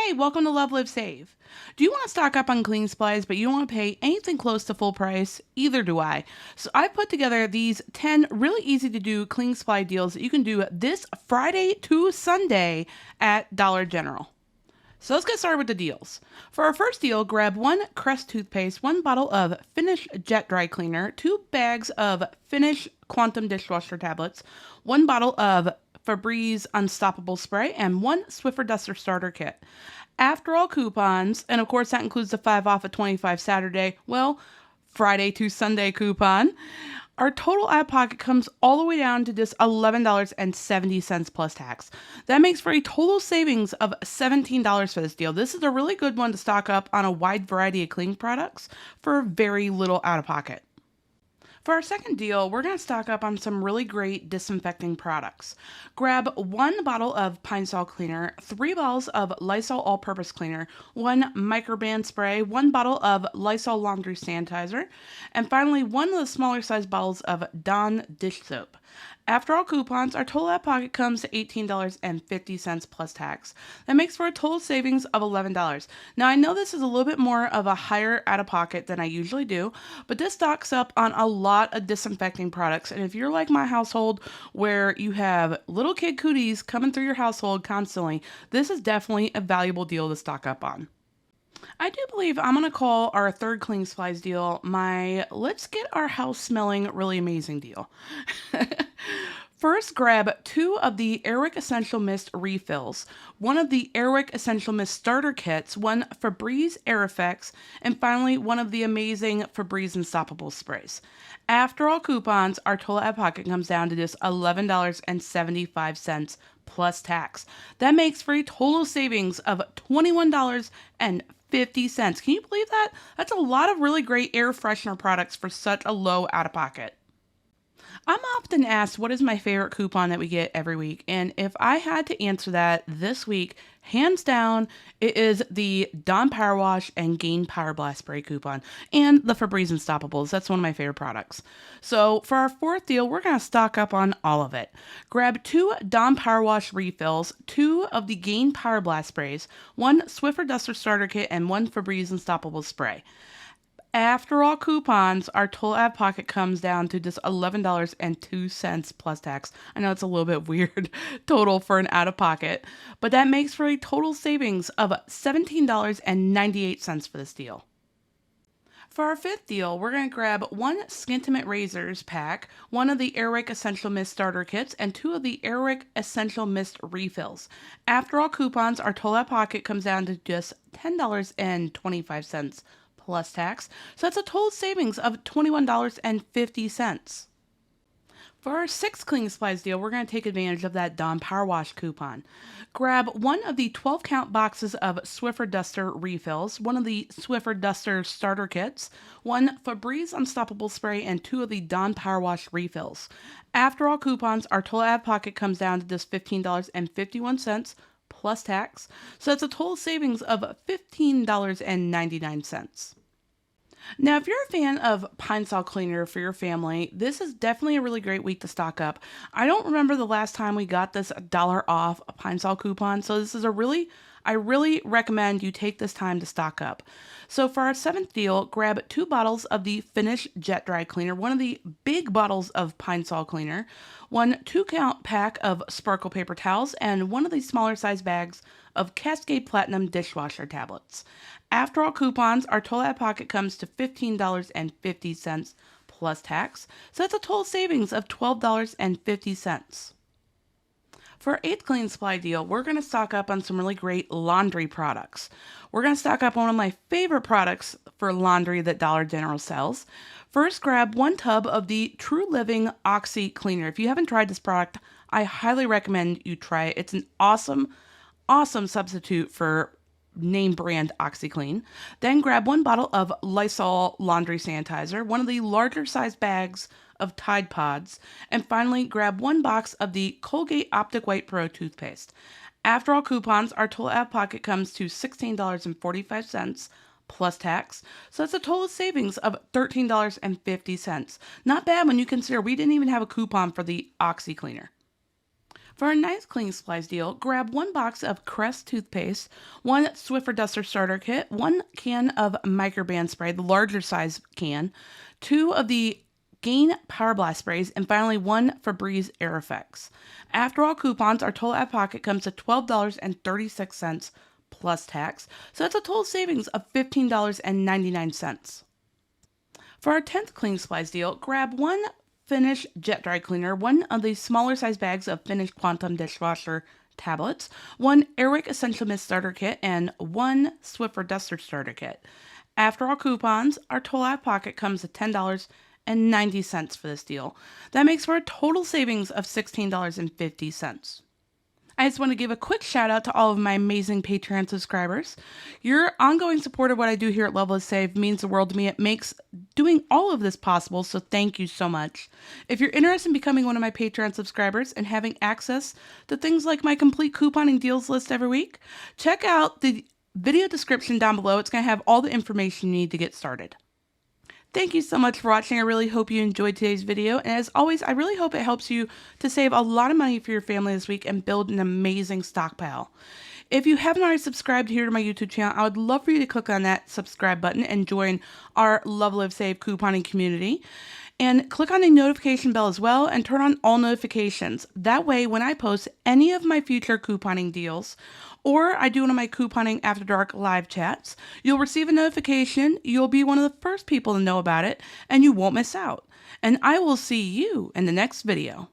Hey, welcome to Love Live Save. Do you want to stock up on cleaning supplies, but you don't want to pay anything close to full price? Either do I. So I put together these 10 really easy to do cleaning supply deals that you can do this Friday to Sunday at Dollar General. So let's get started with the deals. For our first deal, grab one Crest toothpaste, one bottle of Finish Jet Dry Cleaner, 2 bags of Finish Quantum dishwasher tablets, 1 bottle of Febreze Unstoppable Spray, and 1 Swiffer Duster Starter Kit. After all coupons, and of course that includes the 5 off at 25 Saturday, well, Friday to Sunday coupon, our total out of pocket comes all the way down to just $11.70 plus tax. That makes for a total savings of $17 for this deal. This is a really good one to stock up on a wide variety of cleaning products for very little out of pocket. For our second deal, we're going to stock up on some really great disinfecting products. Grab 1 bottle of Pine Sol Cleaner, 3 bottles of Lysol All-Purpose Cleaner, 1 Microban Spray, 1 bottle of Lysol Laundry Sanitizer, and finally 1 of the smaller size bottles of Dawn Dish Soap. After all coupons, our total out of pocket comes to $18.50 plus tax. That makes for a total savings of $11. Now, I know this is a little bit more of a higher out of pocket than I usually do, but this stocks up on a lot of disinfecting products. And if you're like my household where you have little kid cooties coming through your household constantly, this is definitely a valuable deal to stock up on. I do believe I'm going to call our third cleaning supplies deal my let's get our house smelling really amazing deal. First, grab 2 of the Airwick Essential Mist refills, 1 of the Airwick Essential Mist starter kits, 1 Febreze Air Effects, and finally 1 of the amazing Febreze Unstoppable sprays. After all coupons, our total out of pocket comes down to just $11.75 plus tax. That makes for a total savings of $21.50. Can you believe that? That's a lot of really great air freshener products for such a low out of pocket. I'm often asked what is my favorite coupon that we get every week, and if I had to answer that this week, hands down, it is the Dawn Power Wash and Gain Power Blast Spray coupon, and the Febreze Unstoppables. That's one of my favorite products. So for our fourth deal, we're going to stock up on all of it. Grab 2 Dawn Power Wash refills, 2 of the Gain Power Blast sprays, 1 Swiffer Duster Starter Kit, and 1 Febreze Unstoppable Spray. After all coupons, our total out of pocket comes down to just $11.02 plus tax. I know it's a little bit weird total for an out of pocket, but that makes for a total savings of $17.98 for this deal. For our fifth deal, we're going to grab 1 Skintimate Razors pack, 1 of the Airwick Essential Mist starter kits, and 2 of the Airwick Essential Mist refills. After all coupons, our total out of pocket comes down to just $10.25 plus tax. So that's a total savings of $21.50. For our sixth cleaning supplies deal, we're going to take advantage of that Dawn Power Wash coupon. Grab 1 of the 12-count boxes of Swiffer Duster refills, 1 of the Swiffer Duster starter kits, 1 Febreze Unstoppable Spray, and 2 of the Dawn Power Wash refills. After all coupons, our total out of pocket comes down to just $15.51 plus tax. So that's a total savings of $15.99. Now, if you're a fan of Pine Sol Cleaner for your family, this is definitely a really great week to stock up. I don't remember the last time we got this $1 off a Pine Sol coupon, so this is I really recommend you take this time to stock up. So for our seventh deal, grab 2 bottles of the Finish Jet Dry Cleaner, 1 of the big bottles of Pine Sol Cleaner, 1 2-count pack of Sparkle paper towels, and 1 of the smaller size bags of Cascade Platinum dishwasher tablets. After all coupons, our total out of pocket comes to $15.50 plus tax. So that's a total savings of $12.50. For our 8th cleaning supply deal, we're going to stock up on some really great laundry products. We're going to stock up on one of my favorite products for laundry that Dollar General sells. First, grab 1 tub of the True Living Oxy Cleaner. If you haven't tried this product, I highly recommend you try it. It's an awesome substitute for name brand OxyClean. Then grab 1 bottle of Lysol laundry sanitizer, 1 of the larger size bags of Tide Pods, and finally grab 1 box of the Colgate Optic White Pro toothpaste. After all coupons, our total out of pocket comes to $16.45 plus tax. So that's a total savings of $13.50. Not bad when you consider we didn't even have a coupon for the Oxy Cleaner. For a nice cleaning supplies deal, grab one box of Crest toothpaste, one Swiffer Duster starter kit, one can of Microban spray, the larger size can, two of the Gain Power Blast sprays, and finally one Febreze Air Effects. After all coupons, our total out of pocket comes to $12.36 plus tax, so that's a total savings of $15.99. For our 10th cleaning supplies deal, grab one Finish Jet Dry Cleaner, one of the smaller size bags of Finish Quantum Dishwasher tablets, one Airwick Essential Mist Starter Kit, and one Swiffer Duster Starter Kit. After all coupons, our total out of pocket comes to $10.90 for this deal. That makes for a total savings of $16.50. I just want to give a quick shout out to all of my amazing Patreon subscribers. Your ongoing support of what I do here at Level of Save means the world to me. It makes doing all of this possible, so thank you so much. If you're interested in becoming one of my Patreon subscribers and having access to things like my complete couponing deals list every week, check out the video description down below. It's going to have all the information you need to get started. Thank you so much for watching. I really hope you enjoyed today's video. And as always, I really hope it helps you to save a lot of money for your family this week and build an amazing stockpile. If you haven't already subscribed here to my YouTube channel, I would love for you to click on that subscribe button and join our Level of Save couponing community. And click on the notification bell as well and turn on all notifications. That way, when I post any of my future couponing deals, or I do one of my couponing after dark live chats, you'll receive a notification, you'll be one of the first people to know about it, and you won't miss out. And I will see you in the next video.